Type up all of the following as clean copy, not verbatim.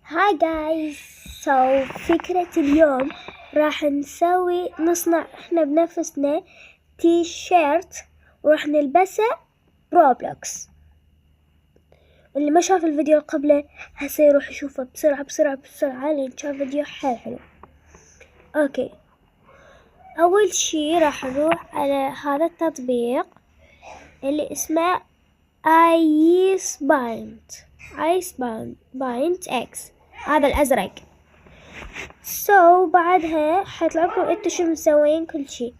هاي جايز. فكرة اليوم راح نصنع احنا بنفسنا تي شيرت وراح نلبسه روبلوكس. اللي ما شاف الفيديو اللي قبله هسه يروح يشوفه بسرعة لين شاف فيديو حلو. اوكي، اول شي راح نروح على هذا التطبيق اللي اسمه ايس بايند اكس، هذا الازرق. بعدها حيطلع لكم انتو شو مسوين كل شي،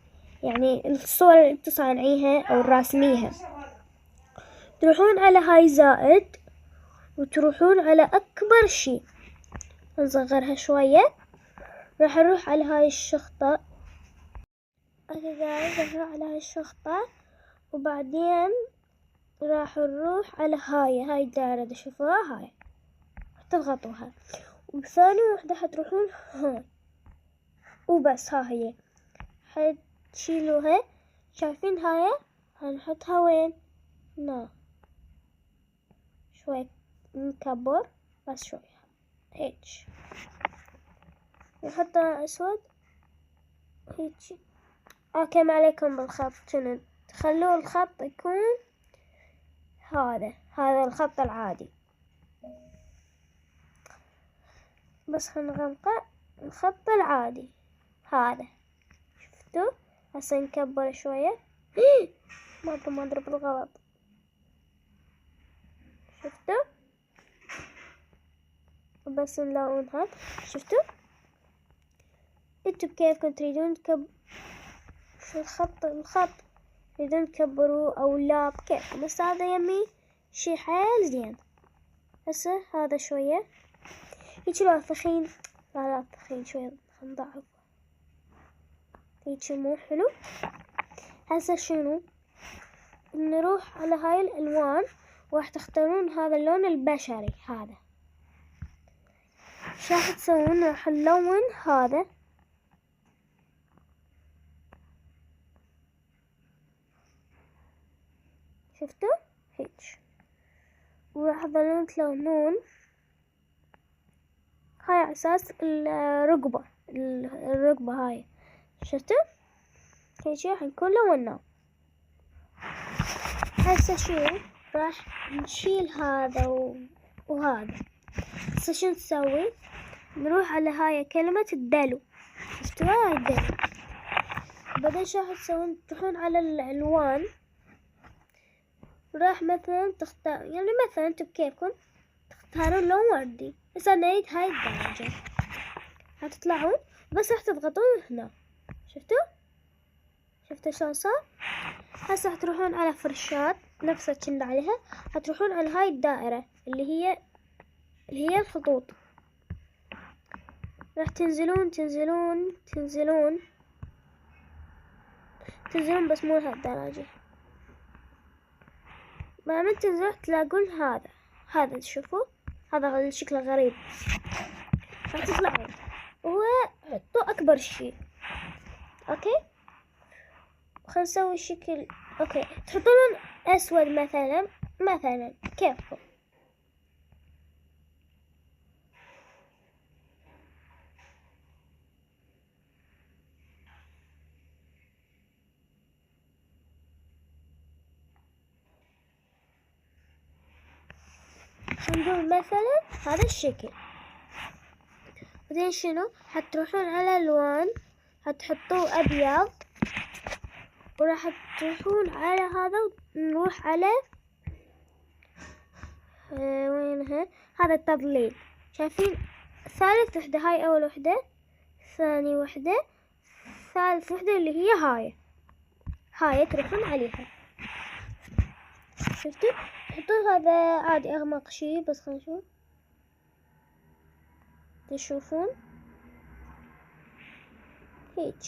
يعني الصور اللي انتو صانعيها او راسميها. تروحون على هاي زائد وتروحون على اكبر شي، نصغرها شوية. راح نروح على هاي الشخطة. اوكي جايز، راح نروح على هاي الشخطة وبعدين راح نروح على هاي الدائرة اللي تشوفوها، هاي تضغطوها وثاني وحدة حتروحون هون وبس. ها هي حتشيلوها. شايفين هاي هنحطها وين؟ هنا شوي نكبر بس شوي هيك، نحطها اسود هيك. اوكي، ما عليكم بالخط، شنو تخلوا الخط يكون هذا الخط العادي، بس هنغمقه الخط العادي هذا. شفتوا؟ هسه نكبر شوية. ما اضرب بالغلط. شفتوا؟ بس نلون هاد. شفتوا؟ انتوا بكيفكم تريدون شو الخط تريدون تكبروه او لا بكيفكم، بس هذا يمي شي حيل زين. هسه هذا شوية هيك لو ثخين، لا ثخين شوية، نضعف هيك مو حلو. هسه شنو؟ نروح على هاي الالوان وراح تختارون هذا اللون البشري. هذا شو راح تسوون؟ راح نلون هذا. شفتوا؟ هيك. وراح تظلون تلونون هاي على اساس الرقبة هاي. شفتوا؟ هيك راح نكون لوناه. هسه شو راح نشيل هذا وهذا. هسه شو نسوي؟ نروح على هاي كلمة الدلو. شفتوا هاي الدلو؟ بعدين شو راح تسوون؟ تروحون على الالوان. راح مثلا تختار، يعني مثلا انتو بكيفكم تختارون لون وردي. هسه نريد هاي الدرجة، هتطلعون بس راح تضغطون هنا. شفتوا شلون صار؟ هسه هتروحون على فرشات نفسها كنا عليها، هتروحون على هاي الدائرة اللي هي الخطوط. راح تنزلون بس مو لهالدرجة. ما تنزلون تلاقون هذا تشوفوا هذا شكله غريب. راح تطلعون وحطوا اكبر شيء. اوكي، خلينا نسوي شكل. اوكي، تحطون اسود مثلا كيفكم. نقول مثلا هذا الشكل. بعدين شنو؟ حتروحون على الوان، هتحطوه ابيض، وراح تروحون على هذا ونروح على وينها هذا التضليل. شايفين ثالث وحدة؟ هاي اول وحدة، ثاني وحدة، ثالث وحدة اللي هي هاي تروحون عليها. شفتوا؟ حطوا هذا عادي اغمق شي، بس خلينا نشوف. تشوفون هيك.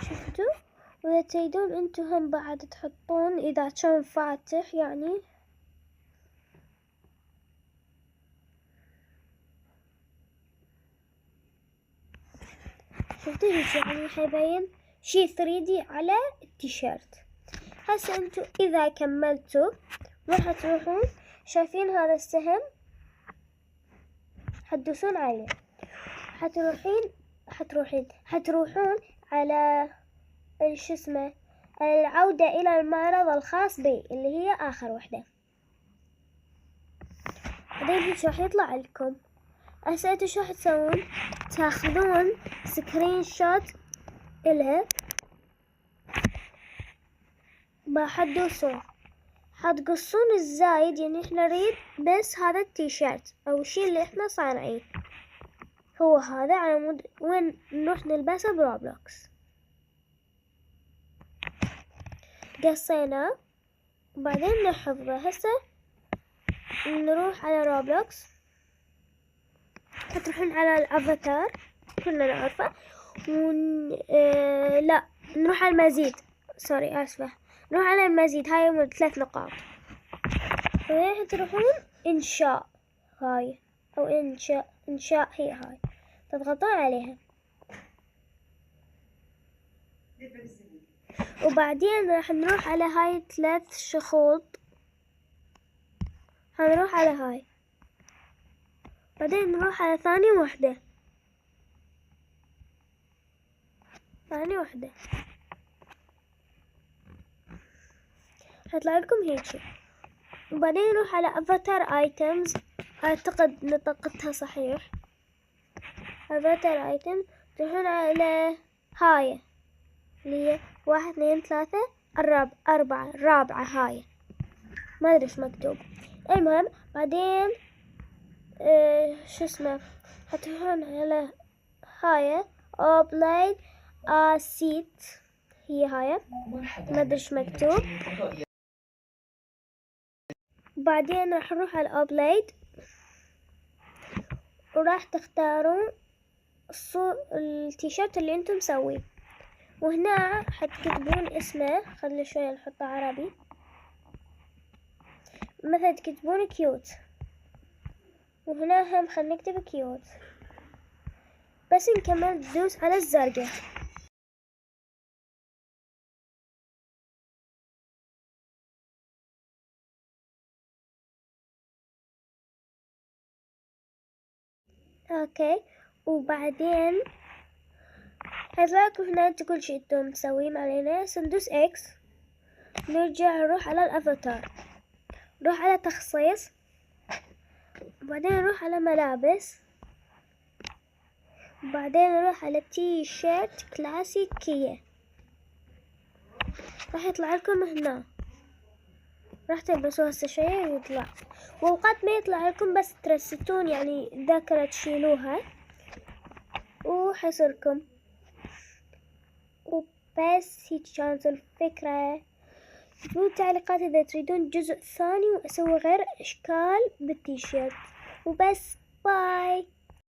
شفتوا؟ واذا تريدون انتو هم بعد تحطون اذا كان فاتح، يعني شفتوا هيك، يعني حيبين شي 3D على التيشيرت. هسه انتو اذا كملتوا راح تروحون، شايفين هذا السهم حتدوسون عليه، حتروحون على شو اسمه العودة الى المعرض الخاص بي اللي هي اخر وحدة. بعدين هيك راح يطلع لكم. هسه انتو شو راح تسوون؟ تاخذون سكرين شوت الها، ما حتقصون الزايد، يعني احنا نريد بس هذا التيشيرت او الشي اللي احنا صانعين هو هذا، على مود وين نروح نلبسه بروبلوكس. قصيناه وبعدين نحفظه. هسه نروح على روبلوكس، تروحون على الافاتار كلنا نعرفه لا نروح على المزيد، سوري اسفة، نروح على المزيد، هاي من 3 نقاط. وبعدين تروحون انشاء، هاي او انشاء هي هاي، تضغطون عليها. وبعدين راح نروح على هاي 3 شخوط، هنروح على هاي، بعدين نروح على ثاني وحدة هيطلع لكم هيك. وبعدين نروح على افاتار ايتمز، اعتقد نطقتها صحيح، افاتار ايتم، تروحون على هاي اللي هي 1 2 3 الرابعة هاي، ما ادري ايش مكتوب. المهم بعدين شو اسمه هتروحون على هاي اوبلايد سيت، هي هاي ما ادري ايش مكتوب. بعدين راح نروح على اوبلايد وراح تختارون التيشيرت اللي انتم مسويه، وهنا حتكتبون اسمه، خلي شوية نحطه عربي، مثلا تكتبون كيوت، وهنا هم خلينا نكتب كيوت، بس نكمل تدوس على الزرقاء. اوكي، وبعدين هيطلع لكم هنا كل شيء انتم مسوين علينا. سندوس اكس، نرجع نروح على الافاتار، نروح على تخصيص، وبعدين نروح على ملابس، وبعدين نروح على تي شيرت كلاسيكية، راح يطلع لكم هنا، راح تلبسوها هسه شوية ويطلع، واوقات ما يطلع لكم بس ترستون يعني ذاكرة تشيلوها وحيصيركم. وبس هيك كانت الفكرة. اكتبوا بالتعليقات اذا تريدون جزء ثاني واسوي غير اشكال بالتيشيرت، وبس باي.